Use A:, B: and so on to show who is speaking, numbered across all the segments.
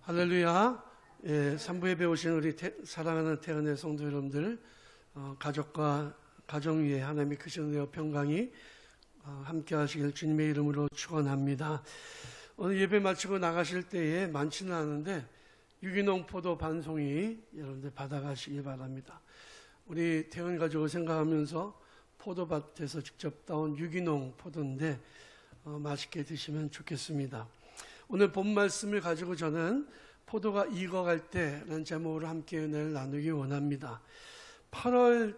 A: 할렐루야. 3부 예배 오신 우리 사랑하는 태은의 성도 여러분들, 가족과 가정 위에 하나님의 크신 은혜와 평강이 함께 하시길 주님의 이름으로 축원합니다. 오늘 예배 마치고 나가실 때에 많지는 않은데 유기농 포도 반송이 여러분들 받아가시기 바랍니다. 우리 태은 가족을 생각하면서 포도밭에서 직접 따온 유기농 포도인데 맛있게 드시면 좋겠습니다. 오늘 본 말씀을 가지고 저는 포도가 익어갈 때라는 제목으로 함께 은혜를 나누기 원합니다. 8월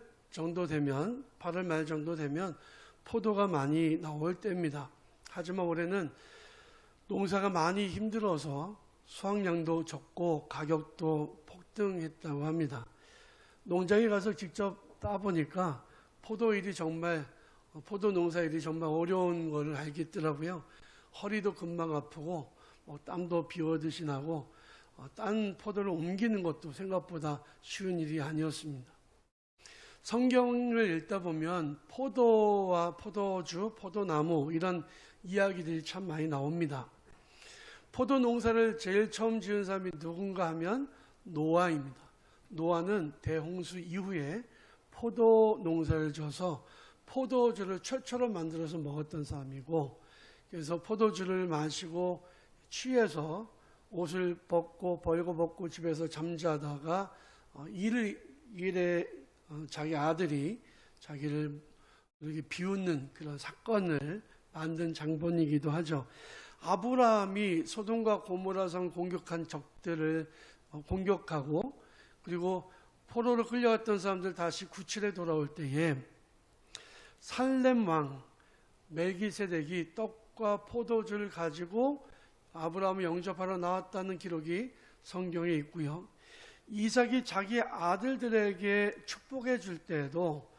A: 말 정도 되면 포도가 많이 나올 때입니다. 하지만 올해는 농사가 많이 힘들어서 수확량도 적고 가격도 폭등했다고 합니다. 농장에 가서 직접 따보니까 포도 농사 일이 정말 어려운 걸 알겠더라고요. 허리도 금방 아프고 땀도 비오듯이 나고 딴 포도를 옮기는 것도 생각보다 쉬운 일이 아니었습니다. 성경을 읽다 보면 포도와 포도주, 포도나무 이런 이야기들이 참 많이 나옵니다. 포도 농사를 제일 처음 지은 사람이 누군가 하면 노아입니다. 노아는 대홍수 이후에 포도 농사를 져서 포도주를 최초로 만들어서 먹었던 사람이고, 그래서 포도주를 마시고 취해서 옷을 벌고 집에서 잠자다가 일에 자기 아들이 자기를 이렇게 비웃는 그런 사건을 만든 장본이기도 하죠. 아브라함이 소돔과 고모라성 공격한 적들을 공격하고, 그리고 포로로 끌려갔던 사람들 다시 구칠에 돌아올 때에 살렘 왕 멜기세덱이 떡과 포도주를 가지고 아브라함을 영접하러 나왔다는 기록이 성경에 있고요. 이삭이 자기 아들들에게 축복해 줄 때에도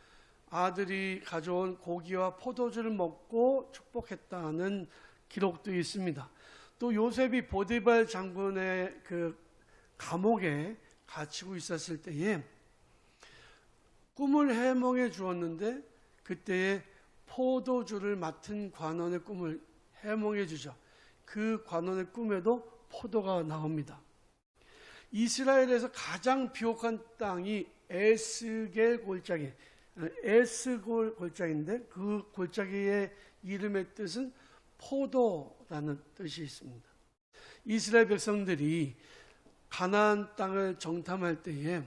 A: 아들이 가져온 고기와 포도주를 먹고 축복했다는 기록도 있습니다. 또 요셉이 보디발 장군의 그 감옥에 갇히고 있었을 때에 꿈을 해몽해 주었는데, 그때에 포도주를 맡은 관원의 꿈을 해몽해 주죠. 그 관원의 꿈에도 포도가 나옵니다. 이스라엘에서 가장 비옥한 땅이 에스겔 골짜기인데, 그 골짜기의 이름의 뜻은 포도라는 뜻이 있습니다. 이스라엘 백성들이 가나안 땅을 정탐할 때에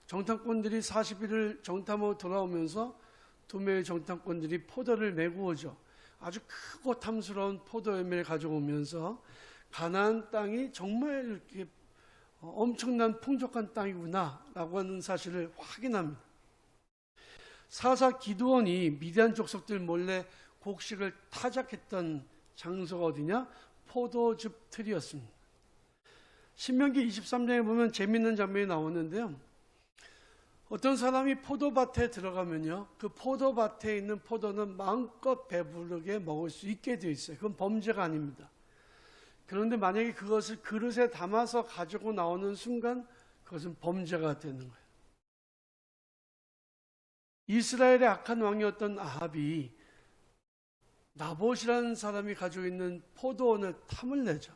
A: 정탐꾼들이 40일을 정탐하고 돌아오면서 2명의 정탐꾼들이 포도를 메고 오죠. 아주 크고 탐스러운 포도 열매를 가져오면서 가나안 땅이 정말 이렇게 엄청난 풍족한 땅이구나 라고 하는 사실을 확인합니다. 사사 기드온이 미디안 족속들 몰래 곡식을 타작했던 장소가 어디냐? 포도즙 틀이었습니다. 신명기 23장에 보면 재미있는 장면이 나오는데요. 어떤 사람이 포도밭에 들어가면요, 그 포도밭에 있는 포도는 마음껏 배부르게 먹을 수 있게 되어 있어요. 그건 범죄가 아닙니다. 그런데 만약에 그것을 그릇에 담아서 가지고 나오는 순간 그것은 범죄가 되는 거예요. 이스라엘의 악한 왕이었던 아합이 나봇이라는 사람이 가지고 있는 포도원을 탐을 내죠.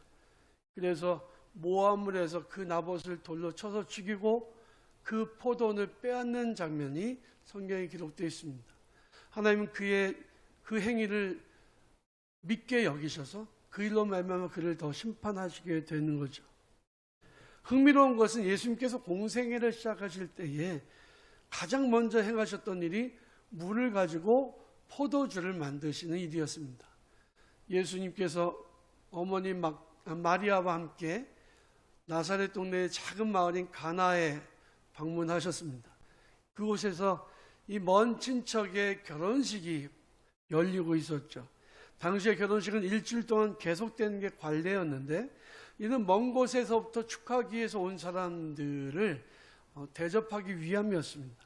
A: 그래서 모함을 해서 그 나봇을 돌로 쳐서 죽이고 그 포도원을 빼앗는 장면이 성경에 기록되어 있습니다. 하나님은 그의 그 행위를 믿게 여기셔서 그 일로 말미암아 그를 더 심판하시게 되는 거죠. 흥미로운 것은 예수님께서 공생애를 시작하실 때에 가장 먼저 행하셨던 일이 물을 가지고 포도주를 만드시는 일이었습니다. 예수님께서 어머니 마리아와 함께 나사렛 동네의 작은 마을인 가나에 방문하셨습니다. 그곳에서 이 먼 친척의 결혼식이 열리고 있었죠. 당시의 결혼식은 일주일 동안 계속되는 게 관례였는데, 이는 먼 곳에서부터 축하하기 위해서 온 사람들을 대접하기 위함이었습니다.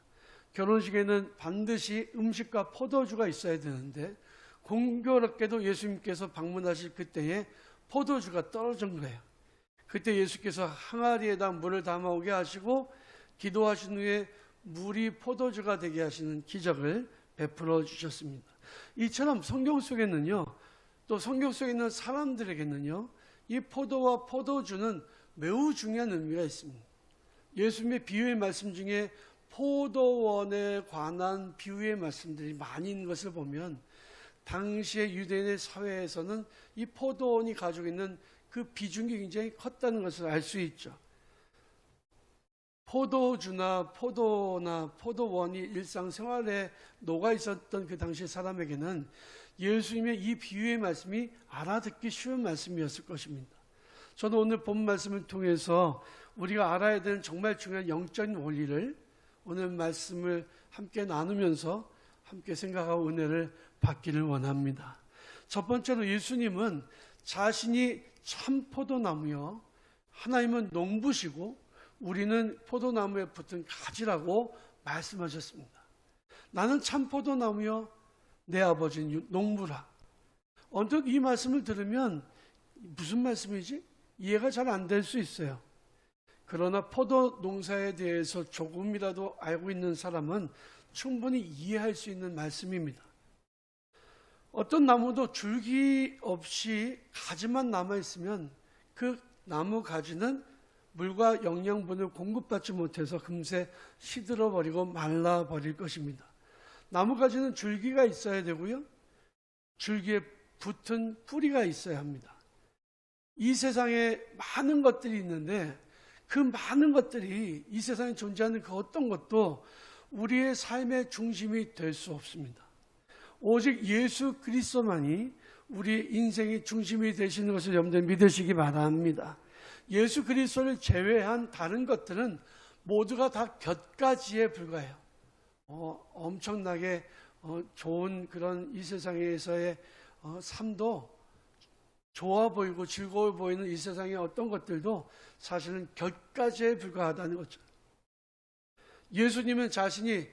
A: 결혼식에는 반드시 음식과 포도주가 있어야 되는데, 공교롭게도 예수님께서 방문하실 그때에 포도주가 떨어진 거예요. 그때 예수께서 항아리에다 물을 담아오게 하시고 기도하신 후에 물이 포도주가 되게 하시는 기적을 베풀어 주셨습니다. 이처럼 성경 속에는요, 또 성경 속에 있는 사람들에게는요, 이 포도와 포도주는 매우 중요한 의미가 있습니다. 예수님의 비유의 말씀 중에 포도원에 관한 비유의 말씀들이 많이 있는 것을 보면 당시의 유대인의 사회에서는 이 포도원이 가지고 있는 그 비중이 굉장히 컸다는 것을 알 수 있죠. 포도주나 포도나 포도원이 일상생활에 녹아 있었던 그 당시 사람에게는 예수님의 이 비유의 말씀이 알아듣기 쉬운 말씀이었을 것입니다. 저는 오늘 본 말씀을 통해서 우리가 알아야 되는 정말 중요한 영적인 원리를 오늘 말씀을 함께 나누면서 함께 생각하고 은혜를 받기를 원합니다. 첫 번째로 예수님은 자신이 참 포도나무요, 하나님은 농부시고 우리는 포도나무에 붙은 가지라고 말씀하셨습니다. 나는 참 포도나무요, 내 아버지는 농부라. 언뜻 이 말씀을 들으면 무슨 말씀이지? 이해가 잘 안 될 수 있어요. 그러나 포도 농사에 대해서 조금이라도 알고 있는 사람은 충분히 이해할 수 있는 말씀입니다. 어떤 나무도 줄기 없이 가지만 남아있으면 그 나무 가지는 물과 영양분을 공급받지 못해서 금세 시들어버리고 말라버릴 것입니다. 나무 가지는 줄기가 있어야 되고요, 줄기에 붙은 뿌리가 있어야 합니다. 이 세상에 많은 것들이 있는데 그 많은 것들이 이 세상에 존재하는 그 어떤 것도 우리의 삶의 중심이 될 수 없습니다. 오직 예수 그리스도만이 우리 인생의 중심이 되시는 것을 여러분들 믿으시기 바랍니다. 예수 그리스도를 제외한 다른 것들은 모두가 다 곁가지에 불과해요. 엄청나게 좋은 그런 이 세상에서의 삶도 좋아 보이고 즐거워 보이는 이 세상의 어떤 것들도 사실은 곁가지에 불과하다는 거죠. 예수님은 자신이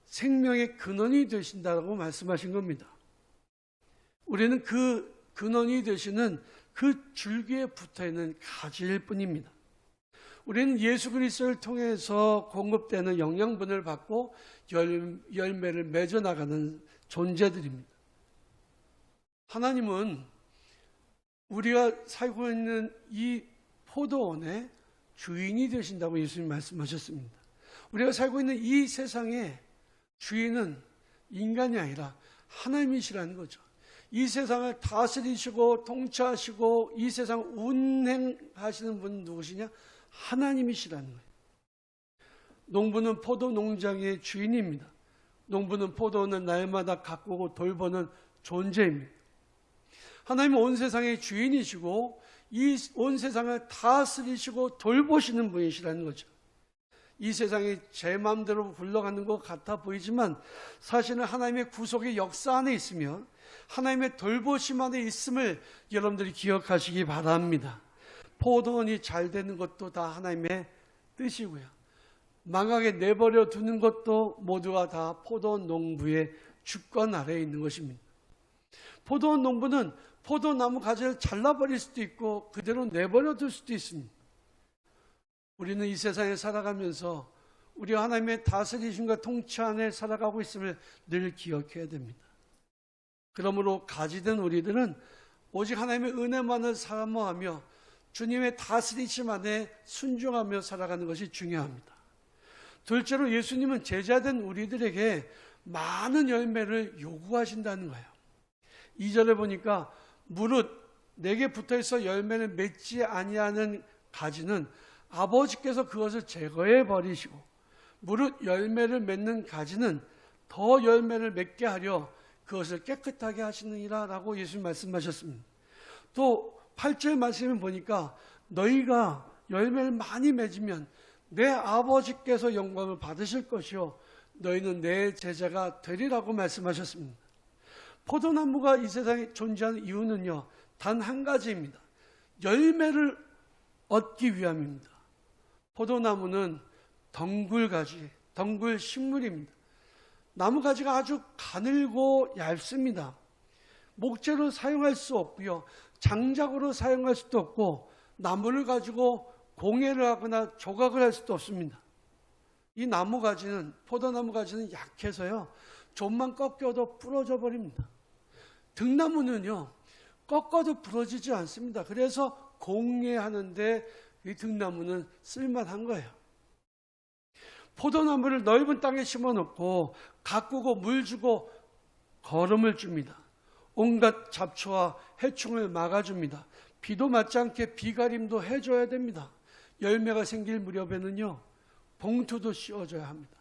A: 생명의 근원이 되신다고 말씀하신 겁니다. 우리는 그 근원이 되시는 그 줄기에 붙어있는 가지일 뿐입니다. 우리는 예수 그리스도를 통해서 공급되는 영양분을 받고 열매를 맺어 나가는 존재들입니다. 하나님은 우리가 살고 있는 이 포도원의 주인이 되신다고 예수님 말씀하셨습니다. 우리가 살고 있는 이 세상의 주인은 인간이 아니라 하나님이시라는 거죠. 이 세상을 다스리시고 통치하시고 이 세상 운행하시는 분은 누구시냐? 하나님이시라는 거예요. 농부는 포도 농장의 주인입니다. 농부는 포도원을 날마다 가꾸고 돌보는 존재입니다. 하나님은 온 세상의 주인이시고 이 온 세상을 다스리시고 돌보시는 분이시라는 거죠. 이 세상이 제 마음대로 굴러가는 것 같아 보이지만 사실은 하나님의 구속의 역사 안에 있으며 하나님의 돌보심 안에 있음을 여러분들이 기억하시기 바랍니다. 포도원이 잘 되는 것도 다 하나님의 뜻이고요, 망하게 내버려 두는 것도 모두가 다 포도원 농부의 주권 아래에 있는 것입니다. 포도원 농부는 포도나무 가지를 잘라버릴 수도 있고 그대로 내버려 둘 수도 있습니다. 우리는 이 세상에 살아가면서 우리 하나님의 다스리심과 통치 안에 살아가고 있음을 늘 기억해야 됩니다. 그러므로 가지된 우리들은 오직 하나님의 은혜만을 사모하며 주님의 다스리심 안에 순종하며 살아가는 것이 중요합니다. 둘째로 예수님은 제자된 우리들에게 많은 열매를 요구하신다는 거예요. 2절에 보니까 무릇 내게 붙어있어 열매를 맺지 아니하는 가지는 아버지께서 그것을 제거해 버리시고 무릇 열매를 맺는 가지는 더 열매를 맺게 하려 그것을 깨끗하게 하시느니라 라고 예수님 말씀하셨습니다. 또 8절 말씀을 보니까 너희가 열매를 많이 맺으면 내 아버지께서 영광을 받으실 것이요 너희는 내 제자가 되리라고 말씀하셨습니다. 포도나무가 이 세상에 존재하는 이유는요, 단 한 가지입니다. 열매를 얻기 위함입니다. 포도나무는 덩굴가지, 덩굴 식물입니다. 나무가지가 아주 가늘고 얇습니다. 목재로 사용할 수 없고요, 장작으로 사용할 수도 없고 나무를 가지고 공예를 하거나 조각을 할 수도 없습니다. 이 나무가지는, 포도나무가지는 약해서요, 좀만 꺾여도 부러져 버립니다. 등나무는요, 꺾어도 부러지지 않습니다. 그래서 공예하는데 이 등나무는 쓸만한 거예요. 포도나무를 넓은 땅에 심어놓고 가꾸고 물 주고 거름을 줍니다. 온갖 잡초와 해충을 막아줍니다. 비도 맞지 않게 비가림도 해줘야 됩니다. 열매가 생길 무렵에는요, 봉투도 씌워줘야 합니다.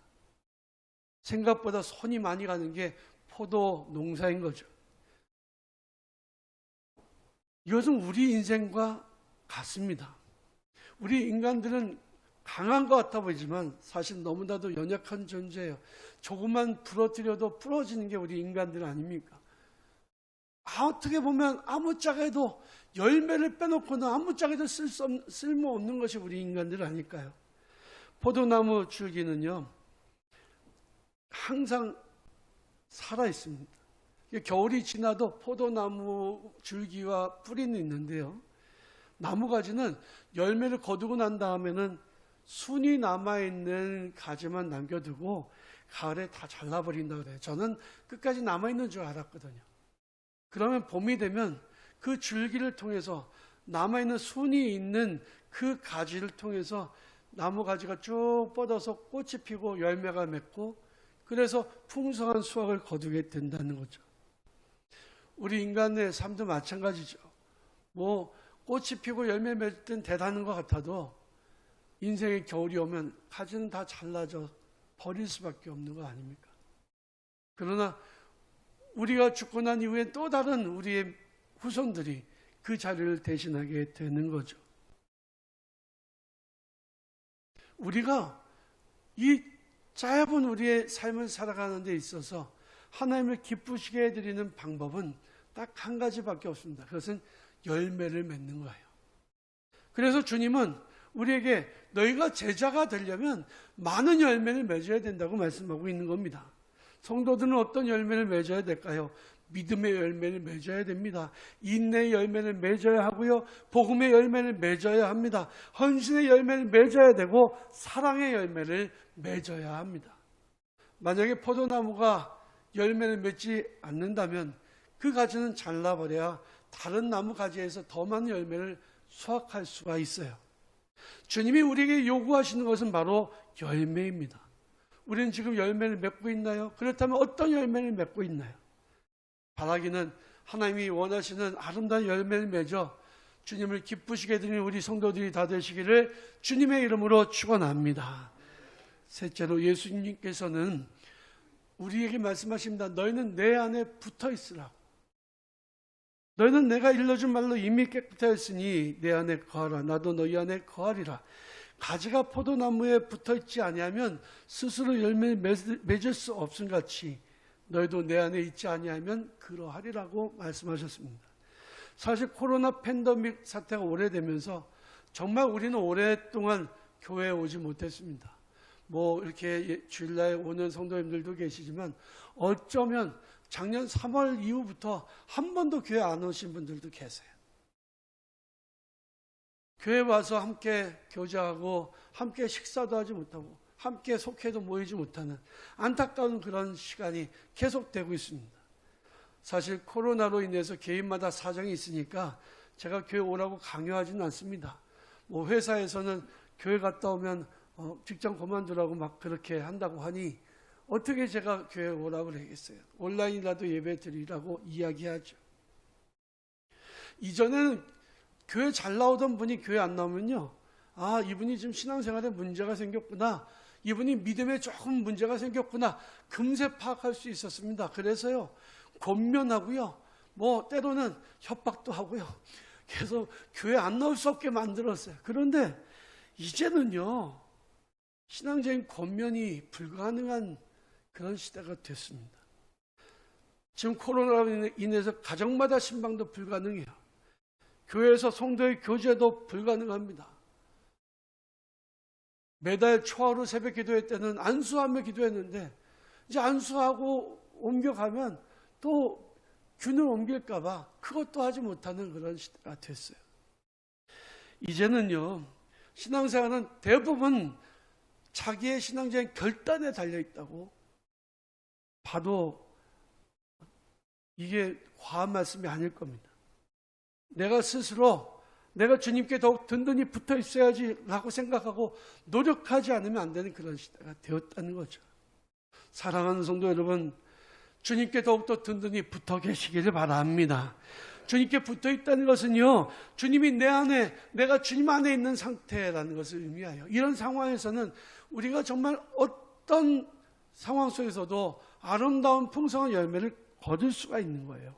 A: 생각보다 손이 많이 가는 게 포도 농사인 거죠. 이것은 우리 인생과 같습니다. 우리 인간들은 강한 것 같아 보이지만 사실 너무나도 연약한 존재예요. 조금만 부러뜨려도 부러지는 게 우리 인간들 아닙니까? 어떻게 보면 아무짝에도 열매를 빼놓고는 아무짝에도 쓸모없는 것이 우리 인간들 아닐까요? 포도나무 줄기는요, 항상 살아 있습니다. 겨울이 지나도 포도나무 줄기와 뿌리는 있는데요, 나무가지는 열매를 거두고 난 다음에는 순이 남아있는 가지만 남겨두고 가을에 다 잘라버린다 그래요. 저는 끝까지 남아있는 줄 알았거든요. 그러면 봄이 되면 그 줄기를 통해서 남아있는 순이 있는 그 가지를 통해서 나무 가지가 쭉 뻗어서 꽃이 피고 열매가 맺고 그래서 풍성한 수확을 거두게 된다는 거죠. 우리 인간의 삶도 마찬가지죠. 꽃이 피고 열매 맺을 땐 대단한 것 같아도 인생의 겨울이 오면 가지는 다 잘라져 버릴 수밖에 없는 거 아닙니까? 그러나 우리가 죽고 난 이후에 또 다른 우리의 후손들이 그 자리를 대신하게 되는 거죠. 우리가 이 짧은 우리의 삶을 살아가는 데 있어서 하나님을 기쁘시게 해드리는 방법은 딱 한 가지밖에 없습니다. 그것은 열매를 맺는 거예요. 그래서 주님은 우리에게 너희가 제자가 되려면 많은 열매를 맺어야 된다고 말씀하고 있는 겁니다. 성도들은 어떤 열매를 맺어야 될까요? 믿음의 열매를 맺어야 됩니다. 인내의 열매를 맺어야 하고요. 복음의 열매를 맺어야 합니다. 헌신의 열매를 맺어야 되고 사랑의 열매를 맺어야 합니다. 만약에 포도나무가 열매를 맺지 않는다면 그 가지는 잘라버려야 다른 나무 가지에서 더 많은 열매를 수확할 수가 있어요. 주님이 우리에게 요구하시는 것은 바로 열매입니다. 우리는 지금 열매를 맺고 있나요? 그렇다면 어떤 열매를 맺고 있나요? 바라기는 하나님이 원하시는 아름다운 열매를 맺어 주님을 기쁘시게 해드리는 우리 성도들이 다 되시기를 주님의 이름으로 축원합니다. 셋째로 예수님께서는 우리에게 말씀하십니다. 너희는 내 안에 붙어 있으라고. 너희는 내가 일러준 말로 이미 깨끗하였으니 내 안에 거하라. 나도 너희 안에 거하리라. 가지가 포도나무에 붙어있지 아니하면 스스로 열매를 맺을 수 없음 같이 너희도 내 안에 있지 아니하면 그러하리라고 말씀하셨습니다. 사실 코로나 팬데믹 사태가 오래되면서 정말 우리는 오랫동안 교회에 오지 못했습니다. 이렇게 주일날 오는 성도님들도 계시지만 어쩌면 작년 3월 이후부터 한 번도 교회 안 오신 분들도 계세요. 교회 와서 함께 교제하고 함께 식사도 하지 못하고 함께 속회도 모이지 못하는 안타까운 그런 시간이 계속되고 있습니다. 사실 코로나로 인해서 개인마다 사정이 있으니까 제가 교회 오라고 강요하지는 않습니다. 회사에서는 교회 갔다 오면 직장 그만두라고 막 그렇게 한다고 하니 어떻게 제가 교회 오라고 그러겠어요. 온라인이라도 예배 드리라고 이야기하죠. 이전에는 교회 잘 나오던 분이 교회 안 나오면요, 이분이 지금 신앙생활에 문제가 생겼구나, 이분이 믿음에 조금 문제가 생겼구나 금세 파악할 수 있었습니다. 그래서요 권면하고요, 때로는 협박도 하고요, 계속 교회 안 나올 수 없게 만들었어요. 그런데 이제는요 신앙적인 권면이 불가능한 그런 시대가 됐습니다. 지금 코로나로 인해서 가정마다 신방도 불가능해요. 교회에서 성도의 교제도 불가능합니다. 매달 초하루 새벽 기도회 때는 안수하며 기도했는데 이제 안수하고 옮겨가면 또 균을 옮길까 봐 그것도 하지 못하는 그런 시대가 됐어요. 이제는요 신앙생활은 대부분 자기의 신앙적인 결단에 달려있다고 봐도 이게 과한 말씀이 아닐 겁니다. 내가 스스로 내가 주님께 더욱 든든히 붙어 있어야지라고 생각하고 노력하지 않으면 안 되는 그런 시대가 되었다는 거죠. 사랑하는 성도 여러분, 주님께 더욱더 든든히 붙어 계시기를 바랍니다. 주님께 붙어 있다는 것은요, 주님이 내 안에, 내가 주님 안에 있는 상태라는 것을 의미하여, 이런 상황에서는 우리가 정말 어떤 상황 속에서도 아름다운 풍성한 열매를 거둘 수가 있는 거예요.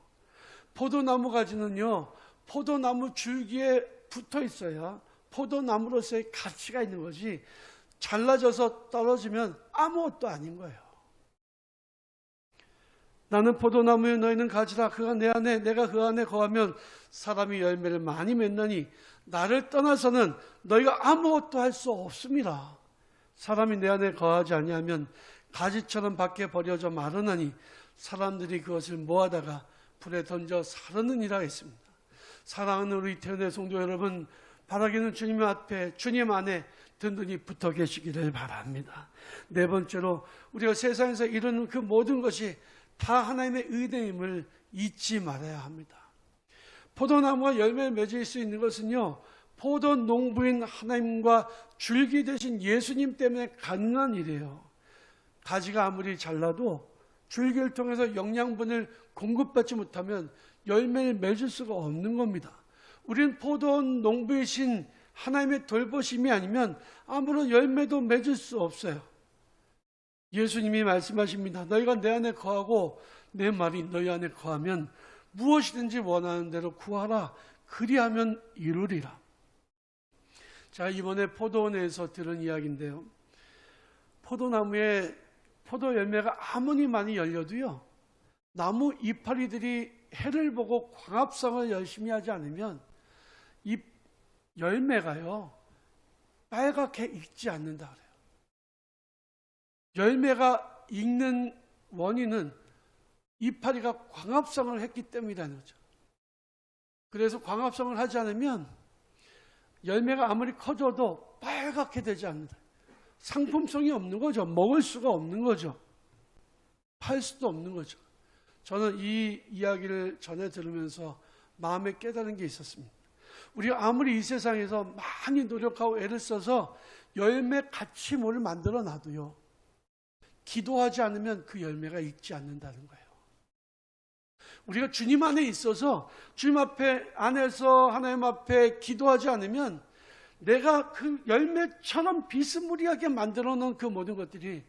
A: 포도나무 가지는요, 포도나무 줄기에 붙어 있어야 포도나무로서의 가치가 있는 것이, 잘라져서 떨어지면 아무것도 아닌 거예요. 나는 포도나무에 너희는 가지라. 그가 내 안에, 내가 그 안에 거하면 사람이 열매를 많이 맺느니 나를 떠나서는 너희가 아무것도 할 수 없습니다. 사람이 내 안에 거하지 아니하면 가지처럼 밖에 버려져 마르나니 사람들이 그것을 모아다가 불에 던져 사르느니라 했습니다. 사랑하는 우리 태연의 성도 여러분, 바라기는 주님 앞에, 주님 안에 든든히 붙어 계시기를 바랍니다. 네 번째로, 우리가 세상에서 이루는 그 모든 것이 다 하나님의 은혜임을 잊지 말아야 합니다. 포도나무가 열매를 맺을 수 있는 것은요, 포도 농부인 하나님과 줄기 되신 예수님 때문에 가능한 일이에요. 가지가 아무리 잘라도 줄기를 통해서 영양분을 공급받지 못하면 열매를 맺을 수가 없는 겁니다. 우리는 포도 농부이신 하나님의 돌보심이 아니면 아무런 열매도 맺을 수 없어요. 예수님이 말씀하십니다. 너희가 내 안에 거하고 내 말이 너희 안에 거하면 무엇이든지 원하는 대로 구하라. 그리하면 이루리라. 자, 이번에 포도원에서 들은 이야기인데요. 포도나무에 포도 열매가 아무리 많이 열려도요, 나무 이파리들이 해를 보고 광합성을 열심히 하지 않으면 이 열매가요, 빨갛게 익지 않는다 그래요. 열매가 익는 원인은 이파리가 광합성을 했기 때문이라는 거죠. 그래서 광합성을 하지 않으면 열매가 아무리 커져도 빨갛게 되지 않는다. 상품성이 없는 거죠. 먹을 수가 없는 거죠. 팔 수도 없는 거죠. 저는 이 이야기를 전해 들으면서 마음에 깨달은 게 있었습니다. 우리가 아무리 이 세상에서 많이 노력하고 애를 써서 열매 가치물을 만들어 놔도요, 기도하지 않으면 그 열매가 익지 않는다는 거예요. 우리가 주님 안에 있어서 주님 앞에 안에서 하나님 앞에 기도하지 않으면 내가 그 열매처럼 비스무리하게 만들어 놓은 그 모든 것들이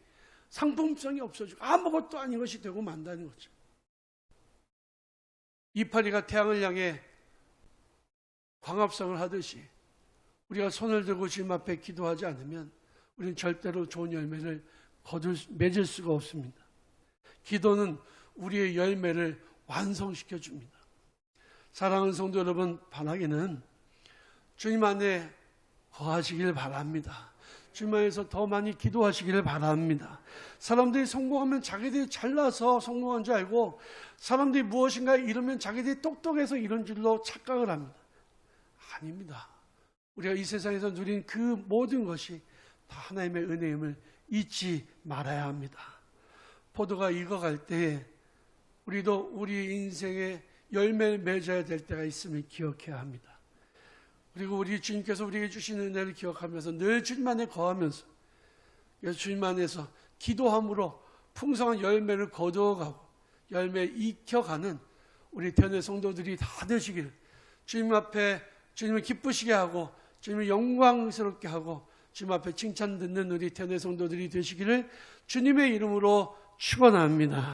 A: 상품성이 없어지고 아무것도 아닌 것이 되고 만다는 거죠. 이파리가 태양을 향해 광합성을 하듯이 우리가 손을 들고 주님 앞에 기도하지 않으면 우리는 절대로 좋은 열매를 맺을 수가 없습니다. 기도는 우리의 열매를 완성시켜 줍니다. 사랑하는 성도 여러분, 바라기는 주님 안에 거하시길 바랍니다. 주님 안에서 더 많이 기도하시기를 바랍니다. 사람들이 성공하면 자기들이 잘나서 성공한 줄 알고, 사람들이 무엇인가 이루면 자기들이 똑똑해서 이런 줄로 착각을 합니다. 아닙니다. 우리가 이 세상에서 누린 그 모든 것이 다 하나님의 은혜임을 잊지 말아야 합니다. 포도가 익어갈 때에 우리도 우리 인생에 열매를 맺어야 될 때가 있음을 기억해야 합니다. 그리고 우리 주님께서 우리에게 주신 은혜를 기억하면서 늘 주님 안에 거하면서, 그래서 주님 안에서 기도함으로 풍성한 열매를 거두어가고 열매 익혀가는 우리 대원의 성도들이 다 되시기를, 주님 앞에 주님을 기쁘시게 하고 주님을 영광스럽게 하고 주님 앞에 칭찬 듣는 우리 대원의 성도들이 되시기를 주님의 이름으로 축원합니다.